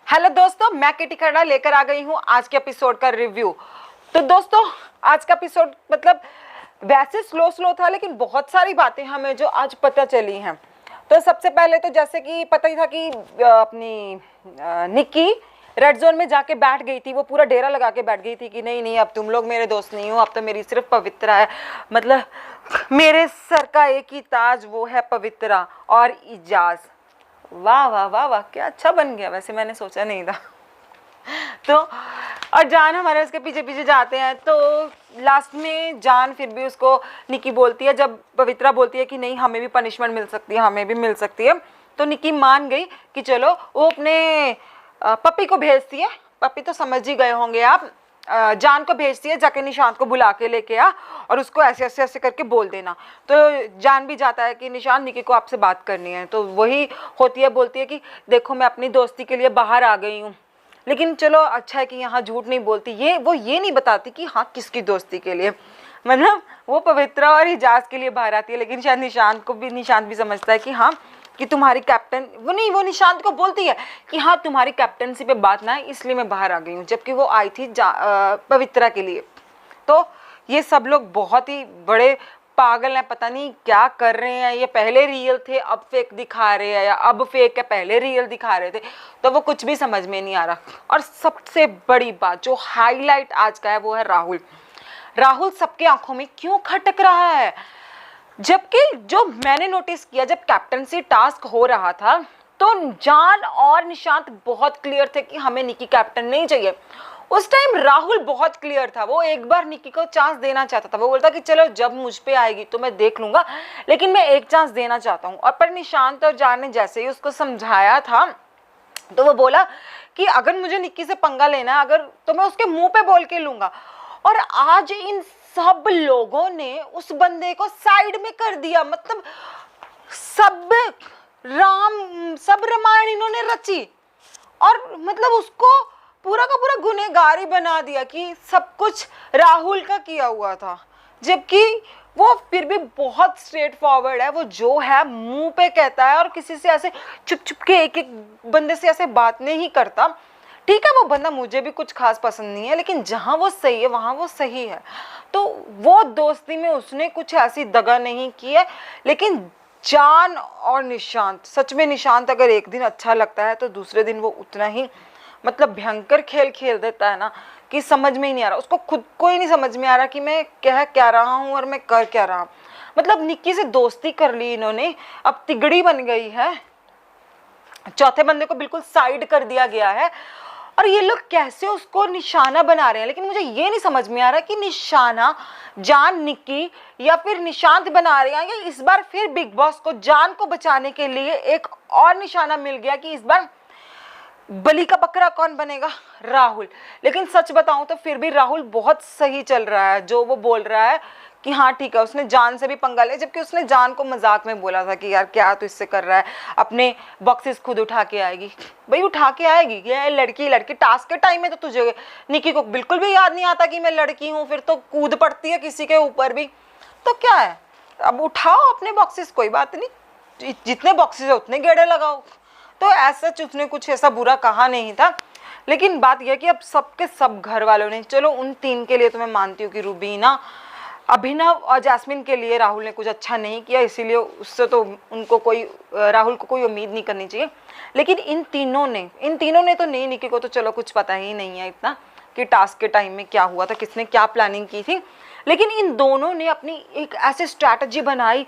Hello दोस्तों, मैं kitty खड़ा लेकर आ गई हूँ आज के एपिसोड का रिव्यू। तो दोस्तों, आज का एपिसोड मतलब वैसे स्लो था, लेकिन बहुत सारी बातें हमें जो आज पता चली हैं। तो सबसे पहले तो जैसे कि पता ही था कि अपनी निक्की रेड जोन में जाके बैठ गई थी, वो पूरा डेरा लगा के बैठ गई थी कि नहीं नहीं, अब तुम लोग मेरे दोस्त नहीं हो, अब तो मेरी सिर्फ पवित्रा है। मतलब मेरे सर का एक ही ताज, वो है पवित्रा और इजाज। वाह वाह वाह वाह, क्या अच्छा बन गया, वैसे मैंने सोचा नहीं था। तो और जान हमारे उसके पीछे पीछे जाते हैं। तो लास्ट में जान फिर भी उसको निक्की बोलती है, जब पवित्रा बोलती है कि नहीं हमें भी पनिशमेंट मिल सकती है, हमें भी मिल सकती है, तो निक्की मान गई कि चलो वो अपने पप्पी को भेजती है। पप्पी तो समझ ही गए होंगे आप, जान को भेजती है, जाके निशांत को बुला के लेके आ और उसको ऐसे ऐसे ऐसे करके बोल देना। तो जान भी जाता है कि निशांत, निक्की को आपसे बात करनी है। तो वही होती है, बोलती है कि देखो मैं अपनी दोस्ती के लिए बाहर आ गई हूँ, लेकिन चलो अच्छा है कि यहाँ झूठ नहीं बोलती। वो ये नहीं बताती कि हाँ किसकी दोस्ती के लिए, मतलब वो पवित्रा और इजाज के लिए बाहर आती है। लेकिन शायद निशांत भी समझता है कि हाँ कि तुम्हारी कैप्टन, वो निशांत को बोलती है कि हाँ तुम्हारी कैप्टनसी पे बात ना है, इसलिए मैं बाहर आ गई हूँ, जबकि वो आई थी पवित्रा के लिए। तो ये सब लोग बहुत ही बड़े पागल हैं, पता नहीं क्या कर रहे हैं। ये पहले रियल थे अब फेक दिखा रहे हैं, या अब फेक है पहले रियल दिखा रहे थे, तो वो कुछ भी समझ में नहीं आ रहा। और सबसे बड़ी बात जो हाईलाइट आज का है वो है राहुल। राहुल सबके आंखों में क्यों खटक रहा है, जबकि जो मैंने नोटिस किया जब कैप्टनसी टास्क हो रहा था तो जान और निशांत बहुत क्लियर थे कि हमें निक्की कैप्टन नहीं चाहिए। उस टाइम राहुल बहुत क्लियर था, वो एक बार निक्की को चांस देना चाहता था। वो बोलता कि चलो जब मुझ पे आएगी तो मैं देख लूंगा, लेकिन मैं एक चांस देना चाहता हूँ। और पर निशांत और जान ने जैसे ही उसको समझाया था तो वो बोला कि अगर मुझे निक्की से पंगा लेना है अगर, तो मैं उसके मुंह पे बोल के लूंगा। और आज इन सब लोगों ने उस बंदे को साइड में कर दिया। मतलब सब रामायण इन्होंने रची और मतलब उसको पूरा का पूरा गुनहगार ही बना दिया कि सब कुछ राहुल का किया हुआ था, जबकि वो फिर भी बहुत स्ट्रेट फॉरवर्ड है। वो जो है मुंह पे कहता है और किसी से ऐसे चुप चुप के एक एक बंदे से ऐसे बात नहीं करता। ठीक है, वो बंदा मुझे भी कुछ खास पसंद नहीं है, लेकिन जहां वो सही है वहां वो सही है। तो वो दोस्ती में उसने कुछ ऐसी दगा नहीं की है। लेकिन जान और निशांत, सच में निशांत अगर एक दिन अच्छा लगता है तो दूसरे दिन वो उतना ही मतलब भयंकर खेल खेल देता है ना कि समझ में ही नहीं आ रहा, उसको खुद को ही नहीं समझ में आ रहा कि मैं कह क्या रहा हूँ और मैं कर क्या रहा हूँ। मतलब निक्की से दोस्ती कर ली इन्होंने, अब तिगड़ी बन गई है, चौथे बंदे को बिल्कुल साइड कर दिया गया है और ये लोग कैसे उसको निशाना बना रहे हैं। लेकिन मुझे ये नहीं समझ में आ रहा कि निशाना जान, निक्की या फिर निशांत बना रहे हैं, या इस बार फिर बिग बॉस को जान को बचाने के लिए एक और निशाना मिल गया कि इस बार बलि का बकरा कौन बनेगा, राहुल। लेकिन सच बताऊं तो फिर भी राहुल बहुत सही चल रहा है, जो वो बोल रहा है कि हाँ ठीक है उसने जान से भी पंगा लिया, जबकि उसने जान को मजाक में बोला था कि यार क्या तू इससे कर रहा है, अपने बॉक्सेस खुद उठा के आएगी। भाई उठा के आएगी, ये लड़की टास्क के टाइम में तो तुझे निक्की को बिल्कुल भी याद नहीं आता कि मैं लड़की हूँ, फिर तो कूद पड़ती है किसी के ऊपर भी। तो क्या है, अब उठाओ अपने बॉक्सेस, कोई बात नहीं, जितने बॉक्सेस है उतने गेड़े लगाओ। तो ऐसा उसने कुछ ऐसा बुरा कहा नहीं था। लेकिन बात यह कि अब सबके सब घर वालों ने, चलो उन तीन के लिए तो मैं मानती हूँ कि रूबीना, अभिनव और जैस्मिन के लिए राहुल ने कुछ अच्छा नहीं किया, इसीलिए उससे तो उनको राहुल को कोई उम्मीद नहीं करनी चाहिए। लेकिन इन तीनों ने तो नहीं, निक्की को तो चलो कुछ पता ही नहीं है इतना कि टास्क के टाइम में क्या हुआ था, किसने क्या प्लानिंग की थी। लेकिन इन दोनों ने अपनी एक ऐसी स्ट्रैटेजी बनाई,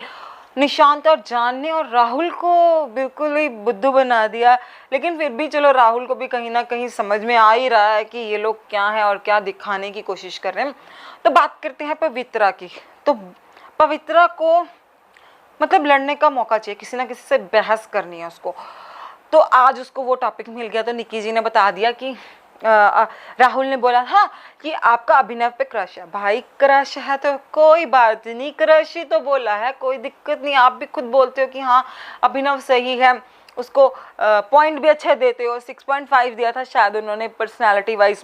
निशांत और जान ने, और राहुल को बिल्कुल ही बुद्धू बना दिया। लेकिन फिर भी चलो राहुल को भी कहीं ना कहीं समझ में आ ही रहा है कि ये लोग क्या है और क्या दिखाने की कोशिश कर रहे हैं। तो बात करते हैं पवित्रा की। तो पवित्रा को मतलब लड़ने का मौका चाहिए, किसी ना किसी से बहस करनी है उसको। तो आज उसको वो टॉपिक मिल गया, तो निक्की जी ने बता दिया कि राहुल ने बोला हाँ कि आपका अभिनव पे क्रश है। भाई क्रश है तो कोई बात नहीं, क्रश ही तो बोला है, कोई दिक्कत नहीं। आप भी खुद बोलते हो कि हाँ अभिनव सही है, उसको पॉइंट भी अच्छे देते हो, 6.5 दिया था शायद उन्होंने पर्सनालिटी वाइज।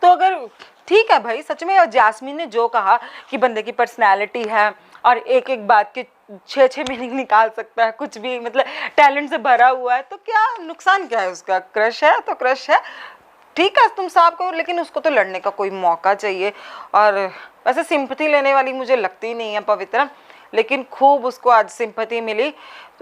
तो अगर ठीक है भाई, सच में जैस्मिन ने जो कहा कि बंदे की पर्सनालिटी है, और एक एक बात के 6 मीनिंग निकाल सकता है, कुछ भी मतलब टैलेंट से भरा हुआ है, तो क्या नुकसान क्या है उसका? क्रश है तो क्रश है, ठीक है तुम साफ करो, लेकिन उसको तो लड़ने का कोई मौका चाहिए। और वैसे सिंपैथी लेने वाली मुझे लगती नहीं है पवित्रा, लेकिन खूब उसको आज सिंपैथी मिली।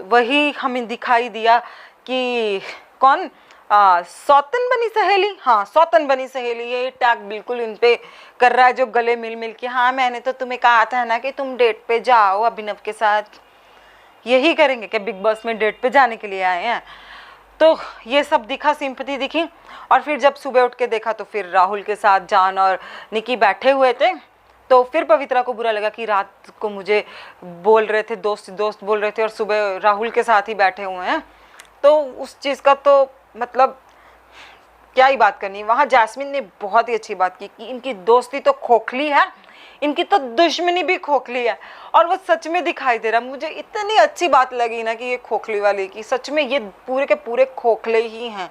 वही हमें दिखाई दिया कि कौन सौतन बनी सहेली, हाँ सौतन बनी सहेली, ये टैग बिल्कुल इन पे कर रहा है, जो गले मिल मिल के, हाँ मैंने तो तुम्हें कहा था ना कि तुम डेट पे जाओ अभिनव के साथ। यही करेंगे क्या बिग बॉस में, डेट पे जाने के लिए आए हैं? तो ये सब दिखा, सिंपैथी दिखी। और फिर जब सुबह उठ के देखा तो फिर राहुल के साथ जान और निकी बैठे हुए थे, तो फिर पवित्रा को बुरा लगा कि रात को मुझे बोल रहे थे, दोस्त दोस्त बोल रहे थे, और सुबह राहुल के साथ ही बैठे हुए हैं। तो उस चीज़ का तो मतलब क्या ही बात करनी। वहाँ जैस्मिन ने बहुत ही अच्छी बात की कि इनकी दोस्ती तो खोखली है, इनकी तो दुश्मनी भी खोखली है, और वो सच में दिखाई दे रहा। मुझे इतनी अच्छी बात लगी ना कि ये खोखली वाली की, सच में ये पूरे के पूरे खोखले ही हैं।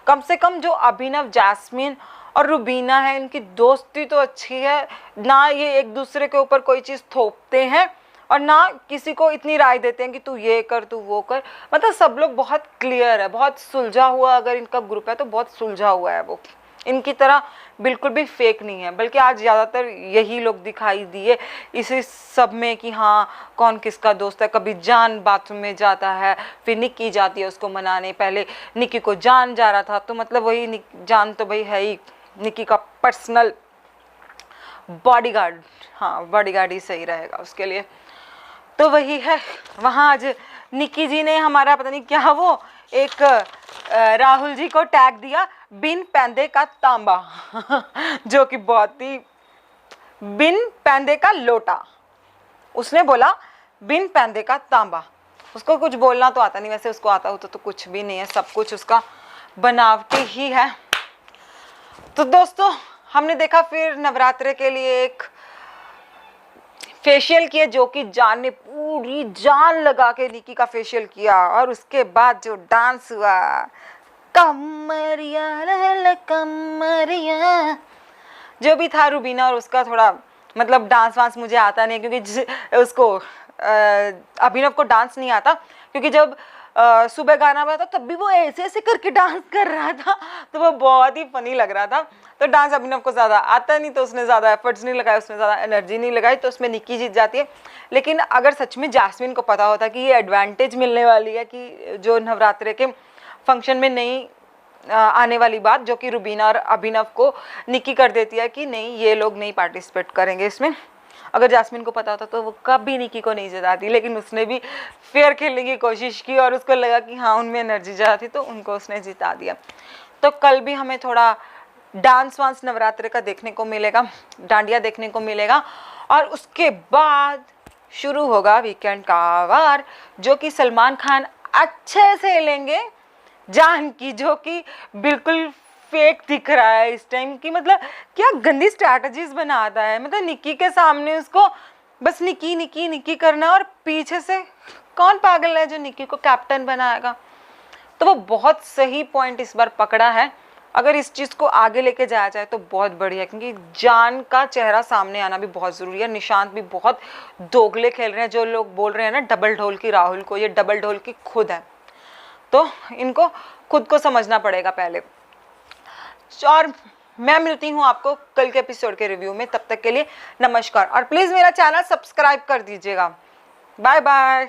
कम से कम जो अभिनव, जैस्मिन और रुबीना है, इनकी दोस्ती तो अच्छी है ना, ये एक दूसरे के ऊपर कोई चीज़ थोपते हैं और ना किसी को इतनी राय देते हैं कि तू ये कर तू वो कर। मतलब सब लोग बहुत क्लियर है, बहुत सुलझा हुआ, अगर इनका ग्रुप है तो बहुत सुलझा हुआ है वो, इनकी तरह बिल्कुल भी फेक नहीं है। बल्कि आज ज़्यादातर यही लोग दिखाई दिए इसी सब में कि हाँ कौन किसका दोस्त है। कभी जान बाथरूम में जाता है, फिर निक्की जाती है उसको मनाने, पहले निक्की को जान जा रहा था, तो मतलब वही जान तो भाई है ही निक्की का पर्सनल बॉडीगार्ड, हाँ बॉडीगार्ड ही सही रहेगा उसके लिए। तो वही है, वहाँ आज निक्की जी ने हमारा पता नहीं क्या वो एक राहुल जी को टैग दिया, बिन पैंदे का तांबा जो कि बहुत ही, बिन पैंदे का लोटा, उसने बोला बिन पैंदे का तांबा। उसको कुछ बोलना तो आता नहीं, वैसे उसको आता हो तो कुछ भी नहीं है, सब कुछ उसका बनावटी ही है। तो दोस्तों हमने देखा फिर नवरात्रे के लिए एक फेशियल किया, जो कि जान ने पूरी जान लगा के निकी का फेशियल किया, और उसके बाद जो डांस हुआ, कमरिया कमरिया, जो भी था रुबीना, और उसका थोड़ा मतलब डांस वांस मुझे आता नहीं, क्योंकि उसको अभिनव को डांस नहीं आता, क्योंकि जब सुबह गाना बजा था तब भी वो ऐसे ऐसे करके डांस कर रहा था, तो वो बहुत ही फनी लग रहा था। तो डांस अभिनव को ज़्यादा आता नहीं, तो उसने ज़्यादा एफर्ट्स नहीं लगाए, उसने ज़्यादा एनर्जी नहीं लगाई, तो उसमें निक्की जीत जाती है। लेकिन अगर सच में जैस्मिन को पता होता कि ये एडवांटेज मिलने वाली है, कि जो नवरात्रे के फंक्शन में नहीं आने वाली बात, जो कि रुबीना और अभिनव को निक्की कर देती है कि नहीं ये लोग नहीं पार्टिसिपेट करेंगे इसमें, अगर जैस्मिन को पता होता तो वो कभी निक्की को नहीं जिताती। लेकिन उसने भी फेयर खेलने की कोशिश की, और उसको लगा कि हाँ उनमें एनर्जी ज़्यादा थी, तो उनको उसने जिता दिया। तो कल भी हमें थोड़ा डांस वांस नवरात्रे का देखने को मिलेगा, डांडिया देखने को मिलेगा, और उसके बाद शुरू होगा वीकेंड का वार, जो कि सलमान खान अच्छे से लेंगे जान की, जो कि बिल्कुल फेक दिख रहा है इस टाइम की। मतलब क्या गंदी स्ट्रैटेजीज बनाता है, मतलब निक्की के सामने उसको बस निक्की निक्की निक्की करना, और पीछे से कौन पागल है जो निक्की को कैप्टन बनाएगा। तो वो बहुत सही पॉइंट इस बार पकड़ा है, अगर इस चीज़ को आगे लेके जाया जाए तो बहुत बढ़िया, क्योंकि जान का चेहरा सामने आना भी बहुत ज़रूरी है। निशांत भी बहुत दोगले खेल रहे हैं, जो लोग बोल रहे हैं ना डबल ढोल की राहुल को, ये डबल ढोल की खुद है, तो इनको खुद को समझना पड़ेगा पहले। और मैं मिलती हूँ आपको कल के एपिसोड के रिव्यू में, तब तक के लिए नमस्कार, और प्लीज़ मेरा चैनल सब्सक्राइब कर दीजिएगा। Bye bye.